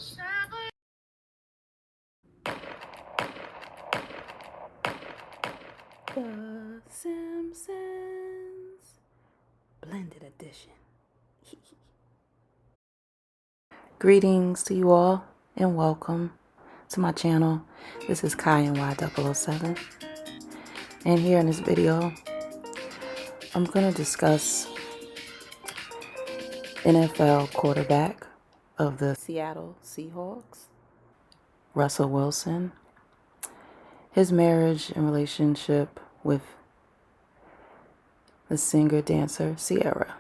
The Simpsons Blended Edition. Greetings to you all and welcome to my channel. This is Kai and Y007, and here in this video I'm going to discuss NFL quarterback of the Seattle Seahawks, Russell Wilson, his marriage and relationship with the singer-dancer Ciara.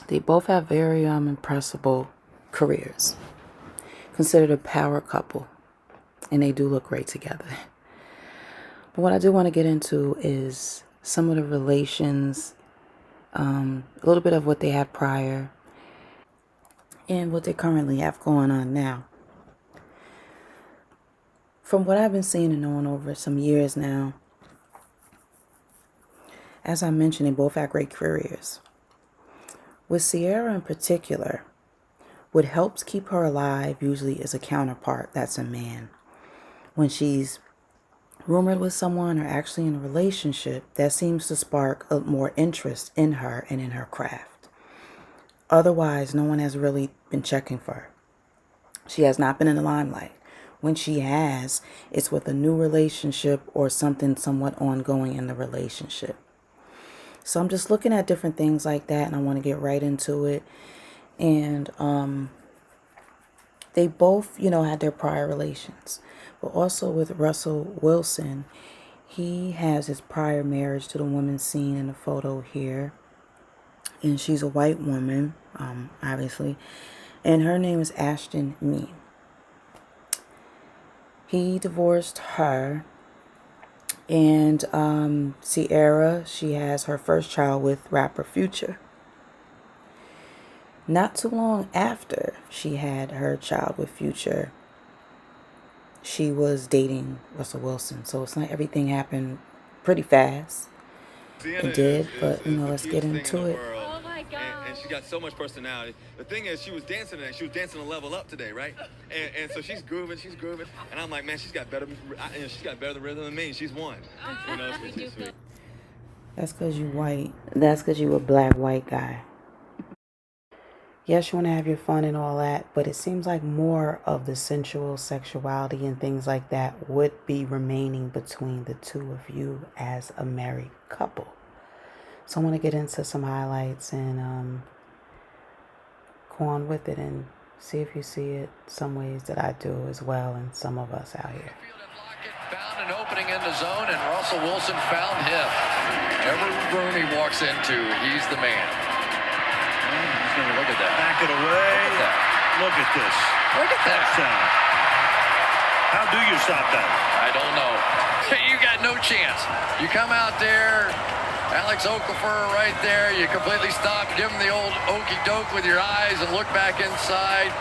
They both have very impressible careers, considered a power couple, and they do look great together. But what I do want to get into is some of the relations, a little bit of what they had prior, and what they currently have going on now. From what I've been seeing and knowing over some years now, as I mentioned, they both have great careers. With Ciara in particular, what helps keep her alive usually is a counterpart that's a man. When she's rumored with someone or actually in a relationship, that seems to spark more interest in her and in her craft. Otherwise, no one has really been checking for her. She has not been in the limelight. When she has, it's with a new relationship or something somewhat ongoing in the relationship. So I'm just looking at different things like that, and I want to get right into it. And they both, had their prior relations. But also with Russell Wilson, he has his prior marriage to the woman seen in the photo here. And she's a white woman, obviously. And her name is Ashton Mee. He divorced her. And Ciara, she has her first child with rapper Future. Not too long after she had her child with Future, she was dating Russell Wilson. So it's not everything happened pretty fast. It did, but let's get into it. Oh my God. And she got so much personality. The thing is, she was dancing today. She was dancing a level up today, right? And so she's grooving. And I'm like, man, she's got better rhythm than me. She's won. She's sweet. That's because you white. That's because you a black white guy. Yes, you want to have your fun and all that, but it seems like more of the sensual sexuality and things like that would be remaining between the two of you as a married couple. So I want to get into some highlights and go on with it and see if you see it some ways that I do as well, and some of us out here. Found an opening in the zone, and Russell Wilson found him. Every room he walks into, he's the man. Look at that. Back it away. Look at this. Look at that. How do you stop that? I don't know. You got no chance. You come out there, Alex Okafor right there. You completely stop. Give him the old okey doke with your eyes and look back inside.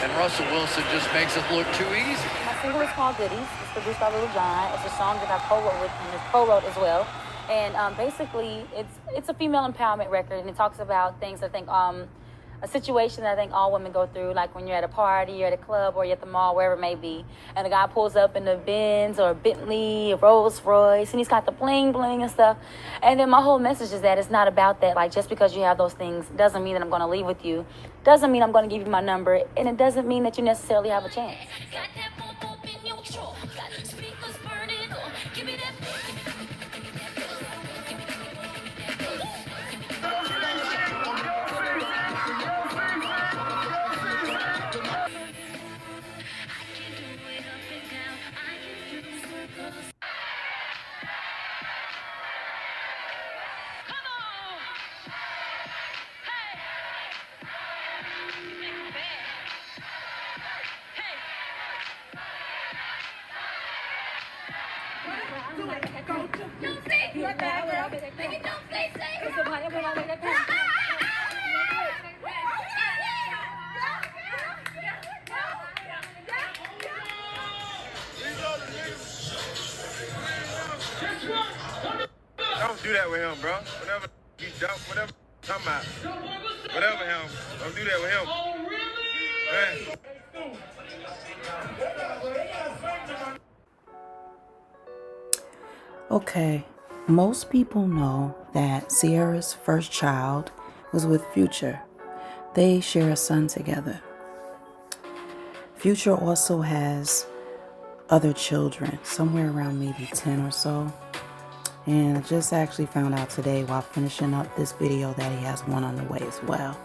And Russell Wilson just makes it look too easy. My single is called Goodies. It's produced by Little John. It's a song that I co-wrote with him. It's co-wrote as well. And basically, it's a female empowerment record, and it talks about things I think, a situation that I think all women go through, like when you're at a party, you're at a club, or you're at the mall, wherever it may be, and the guy pulls up in a Benz or a Bentley, a Rolls Royce, and he's got the bling bling and stuff. And then my whole message is that it's not about that. Like, just because you have those things doesn't mean that I'm going to leave with you, doesn't mean I'm going to give you my number, and it doesn't mean that you necessarily have a chance. Don't do that with him, bro. Whatever you don't, whatever talking about. Whatever him. Don't do that with him. Oh, really? Man. Okay, most people know that Ciara's first child was with Future. They share a son together. Future also has other children, somewhere around maybe 10 or so. And I just actually found out today while finishing up this video that he has one on the way as well.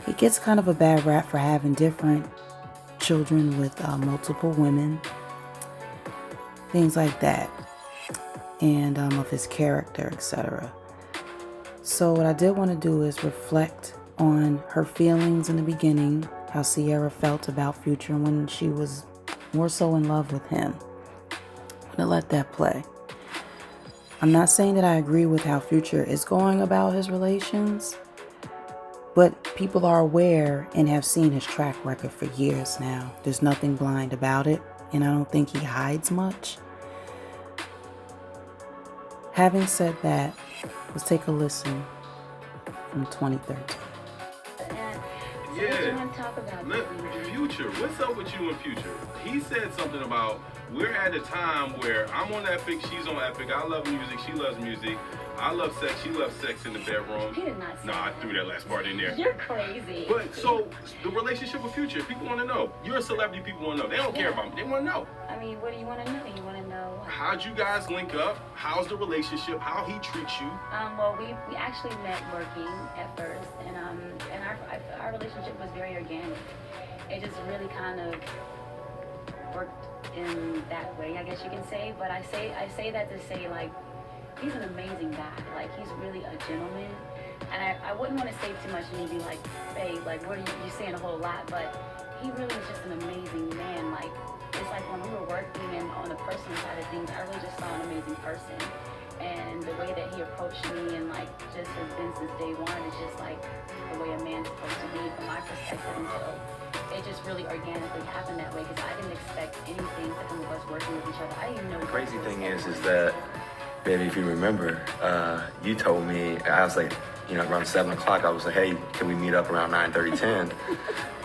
He gets kind of a bad rap for having different children with multiple women, things like that, and of his character, etc. So what I did want to do is reflect on her feelings in the beginning, how Ciara felt about Future when she was more so in love with him. I'm going to let that play. I'm not saying that I agree with how Future is going about his relations, but people are aware and have seen his track record for years now. There's nothing blind about it, and I don't think he hides much. Having said that, let's take a listen from 2013. Yeah. What you want to talk about? Future. What's up with you and Future? He said something about we're at a time where I'm on Epic, she's on Epic. I love music, she loves music. I love sex, she loves sex in the bedroom. He did not say No, I threw that last part in there. You're crazy. But so the relationship with Future, people want to know. You're a celebrity, people want to know. They don't care about me. They want to know. I mean, what do you want to know? You want to know how'd you guys link up? How's the relationship? How he treats you? Well, we actually met working at first, and our relationship was very organic. It just really kind of worked in that way, I guess you can say. But I say that to say, like, he's an amazing guy. Like, he's really a gentleman. And I wouldn't want to say too much and you'd be like, babe, like, what are you saying a whole lot? But he really is just an amazing man. Like, it's like when we were working and on the personal side of things, I really just saw an amazing person. And the way that he approached me and, like, just has been since day one is just like the way a man's supposed to be from my perspective. And so it just really organically happened that way because I didn't expect anything to come of us working with each other. I didn't even know. The crazy thing is that, baby, if you remember, you told me, I was like, you know, around 7 o'clock, I was like, hey, can we meet up around 9:30, 10?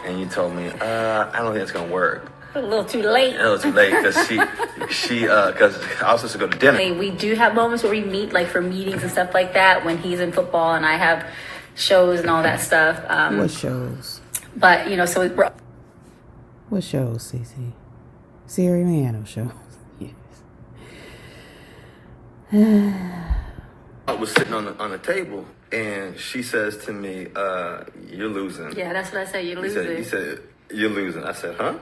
And you told me, I don't think it's gonna work. A little too late. A little too late, because because I was supposed to go to dinner. We do have moments where we meet, like for meetings and stuff like that, when he's in football and I have shows and all that stuff. What shows? But, you know, so we're... What shows, Cece? Siri Man shows. I was sitting on the table, and she says to me, you're losing. Yeah, that's what I said, you're losing. You said, you're losing. I said, huh?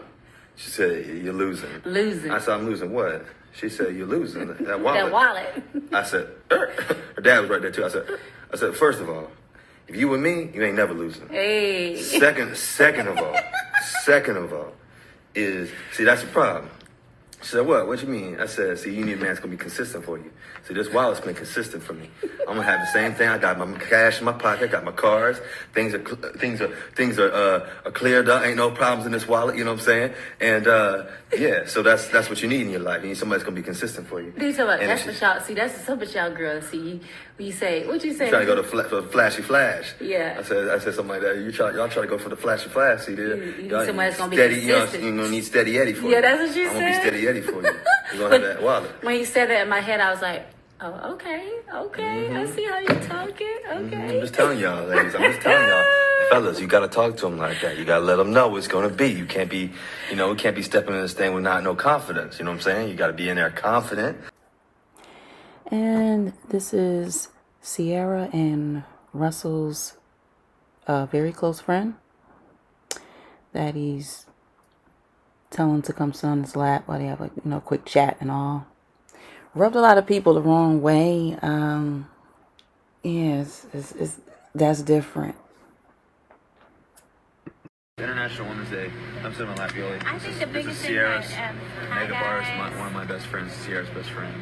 She said, you're losing. Losing. I said, I'm losing what? She said, you're losing. That wallet. That wallet. I said, her dad was right there too. I said, first of all, if you with me, you ain't never losing. Hey. Second of all, is, see, that's the problem. She said, what you mean? I said, see, you need a man that's going to be consistent for you. See, this wallet's been consistent for me. I'm going to have the same thing. I got my cash in my pocket. I got my cards. Things are cleared up. Ain't no problems in this wallet. You know what I'm saying? And, yeah, so that's what you need in your life. You need somebody that's going to be consistent for you. That's what y'all, see, that's some of y'all girls, see, when you say, what'd you say? Trying to go for the flashy flash. Yeah. I said something like that. Y'all try to go for the flashy flash. See, you need somebody that's going to be steady, consistent. You're going to need steady Eddie for you. Yeah, that's what you I'm said. going to be steady Eddie for you. You're going to have that wallet. When you said that in my head, I was like, oh, okay, I see how you're talking, okay. I'm just telling y'all, ladies. I'm just telling y'all, fellas, you gotta talk to them like that. You gotta let them know what it's gonna be. You can't be, we can't be stepping in this thing with no confidence. You know what I'm saying? You gotta be in there confident. And this is Ciara and Russell's very close friend that he's telling to come sit on his lap while they have a quick chat and all. Rubbed a lot of people the wrong way. Yeah, that's different. International Women's Day. I'm sitting on my lap, Yoli. I think the biggest thing Ciara's, that Mega Bar is one of my best friends, Ciara's best friend.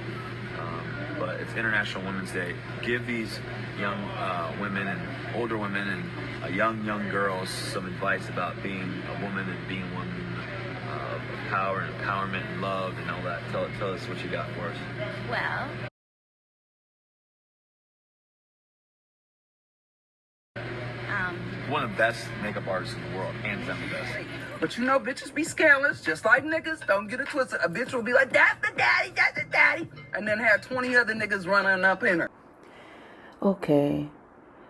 But it's International Women's Day. Give these young women and older women and young girls some advice about being a woman and being one of power and empowerment and love and all that. Tell us what you got for us. well, one of the best makeup artists in the world, hands down the best. But you know, bitches be scandalous, just like niggas. Don't get it twisted. A bitch will be like, that's the daddy, and then have 20 other niggas running up in her. Okay,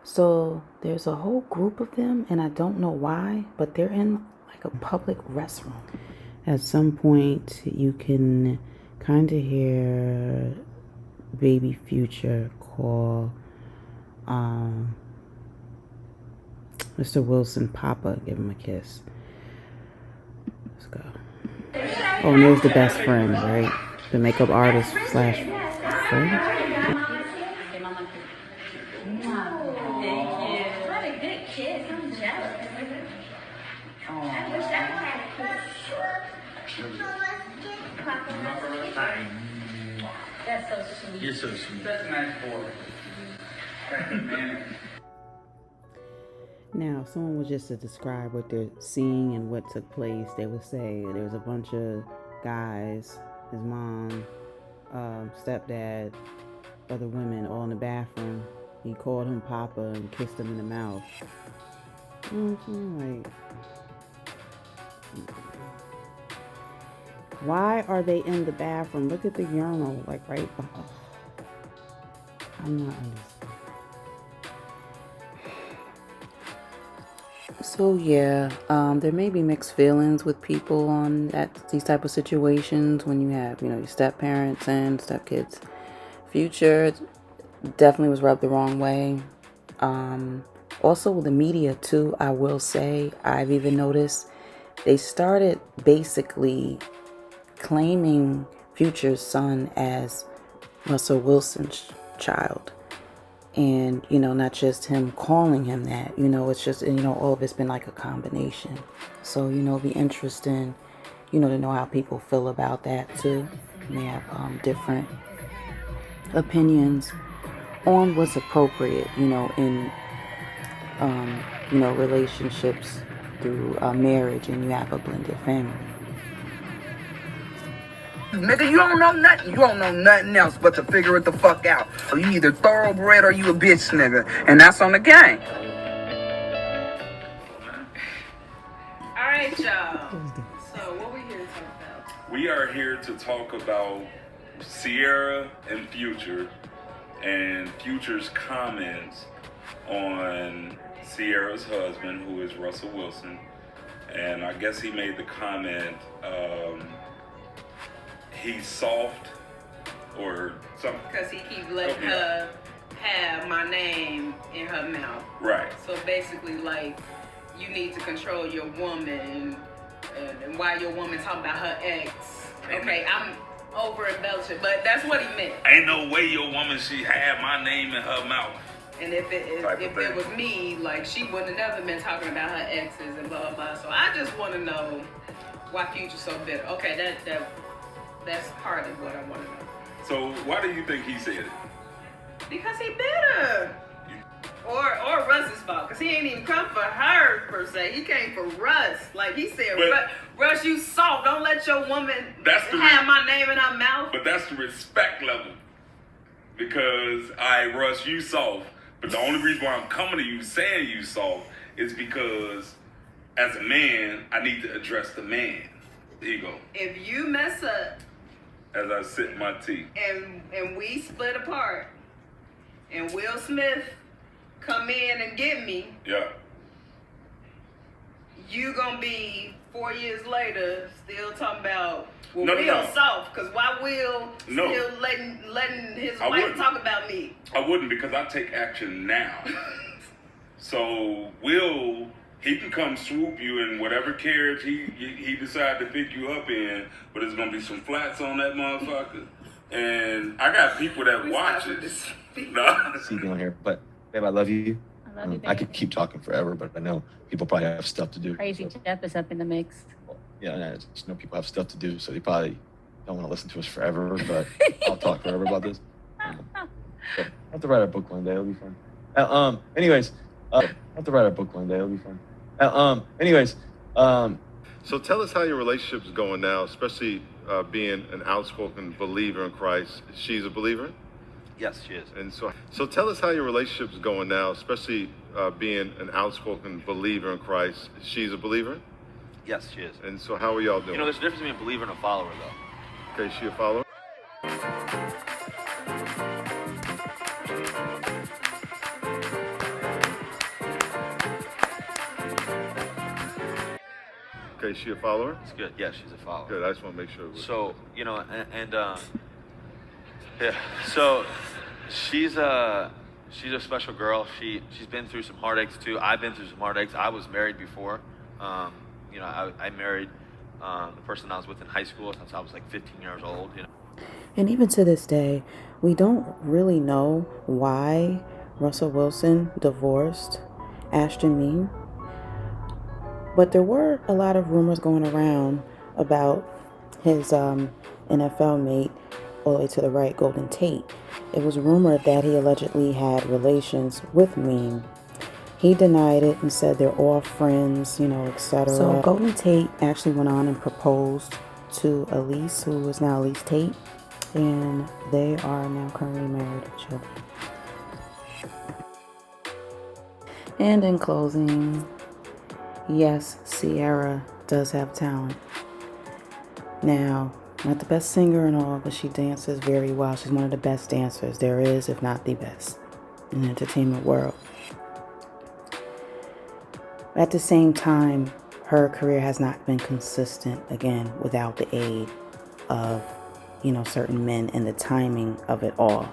so there's a whole group of them, and I don't know why, but they're in like a public restroom. At some point, you can kind of hear Baby Future call Mr. Wilson Papa, give him a kiss. Let's go. Oh, and there's the best friend, right? The makeup artist slash friend. That's so sweet. You're so sweet. That's a nice boy. Now, if someone was just to describe what they're seeing and what took place, they would say there was a bunch of guys, his mom, stepdad, other women all in the bathroom. He called him Papa and kissed him in the mouth. You know what I'm saying? Like, why are they in the bathroom? Look at the urinal, like right behind. I'm not understanding. So yeah, there may be mixed feelings with people on these type of situations when you have, your step parents and stepkids. Future definitely was rubbed the wrong way. Also with the media too, I will say, I've even noticed they started basically claiming Future's son as Russell Wilson's child. And, not just him calling him that, it's just, all of it's been like a combination. So, it'll be interesting, to know how people feel about that too. And they have different opinions on what's appropriate, in, relationships through marriage, and you have a blended family. Nigga, you don't know nothing. You don't know nothing else but to figure it the fuck out. Or you either thoroughbred or you a bitch nigga. And that's on the game. Alright, y'all. So what we here to talk about? We are here to talk about Ciara and Future, and Future's comments on Ciara's husband, who is Russell Wilson. And I guess he made the comment, he's soft or something. Because he keep letting her have my name in her mouth. Right. So basically, like, you need to control your woman, and why your woman talking about her ex. Okay, I'm over embellishing, but that's what he meant. Ain't no way your woman should have my name in her mouth. And if it was me, like, she wouldn't have never been talking about her exes and blah, blah, blah. So I just want to know why Future's so bitter. Okay, that's part of what I want to know. So why do you think he said it? Because he bitter. Or Russ's fault, because he ain't even come for her, per se. He came for Russ. Like, he said, Russ, you soft. Don't let your woman have my name in her mouth. But that's the respect level. Because, Russ, you soft. But the only reason why I'm coming to you saying you soft is because, as a man, I need to address the man. Ego. If you mess up, as I sip my tea, and we split apart, and Will Smith come in and get me, yeah, you gonna be 4 years later still talking about Will soft, because why Will still letting his wife talk about me? I wouldn't, because I take action now. So Will, he can come swoop you in whatever carriage he decide to pick you up in, but there's gonna be some flats on that motherfucker. And I got people that watch it. No. See you on here, but babe, I love you. I love you, babe. I could keep talking forever, but I know people probably have stuff to do. Crazy Jeff is up in the mix. Yeah, I just know people have stuff to do, so they probably don't want to listen to us forever, but I'll talk forever about this. I'll have to write a book one day, it'll be fun. Anyways, I'll have to write a book one day, it'll be fun. So tell us how your relationship is going now, especially being an outspoken believer in Christ. She's a believer? Yes, she is. And so tell us how your relationship is going now, especially being an outspoken believer in Christ. She's a believer? Yes, she is. And so how are y'all doing? You know, there's a difference between a believer and a follower, though. Okay, she a follower? Okay, she a follower? It's good. Yeah, she's a follower. Good, I just want to make sure. So, you know, yeah, so she's a special girl. She's been through some heartaches too. I've been through some heartaches. I was married before. You know, I married the person I was with in high school since I was like 15 years old. You know. And even to this day, we don't really know why Russell Wilson divorced Ashton Mean. But there were a lot of rumors going around about his NFL mate, all the way to the right, Golden Tate. It was rumored that he allegedly had relations with Mean. He denied it and said they're all friends, you know, etc. So Golden Tate actually went on and proposed to Elise, who is now Elise Tate, and they are now currently married with children. And in closing, yes, Ciara does have talent. Now, not the best singer and all, but she dances very well. She's one of the best dancers there is, if not the best, in the entertainment world. At the same time, her career has not been consistent, again, without the aid of, you know, certain men and the timing of it all.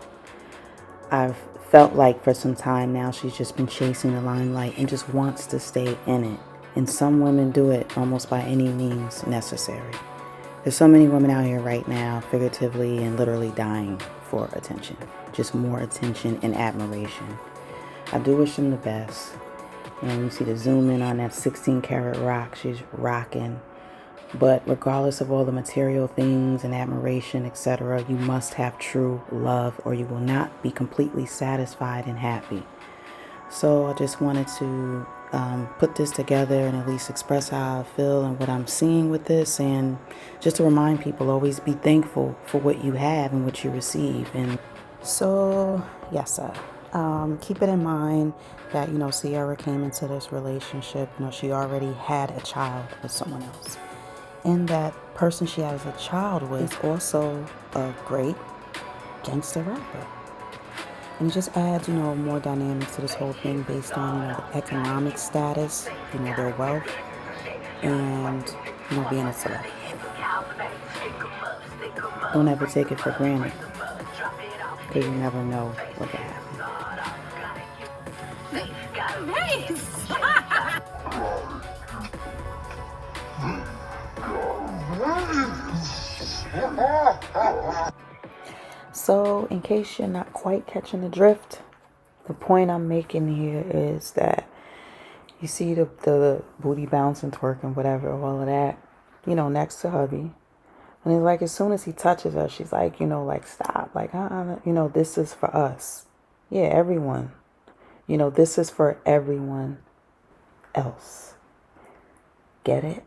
I've felt like for some time now she's just been chasing the limelight and just wants to stay in it. And some women do it almost by any means necessary. There's so many women out here right now, figuratively and literally dying for attention. Just more attention and admiration. I do wish them the best. And you see the zoom in on that 16 karat rock. She's rocking. But regardless of all the material things and admiration, etc., you must have true love or you will not be completely satisfied and happy. So I just wanted to put this together and at least express how I feel and what I'm seeing with this, and just to remind people, always be thankful for what you have and what you receive. And so, yes, sir. Keep it in mind that, you know, Ciara came into this relationship, you know, she already had a child with someone else. And that person she has a child with is also a great gangster rapper. And it just adds, you know, more dynamics to this whole thing based on, you know, the economic status, you know, their wealth, and, you know, being a celebrity. Don't ever take it for granted, because you never know what can happen. So, in case you're not quite catching the drift, the point I'm making here is that you see the booty bouncing, twerking, whatever, all of that, you know, next to hubby. And it's like as soon as he touches her, she's like, you know, like, stop. Like, you know, this is for us. Yeah, everyone. You know, this is for everyone else. Get it?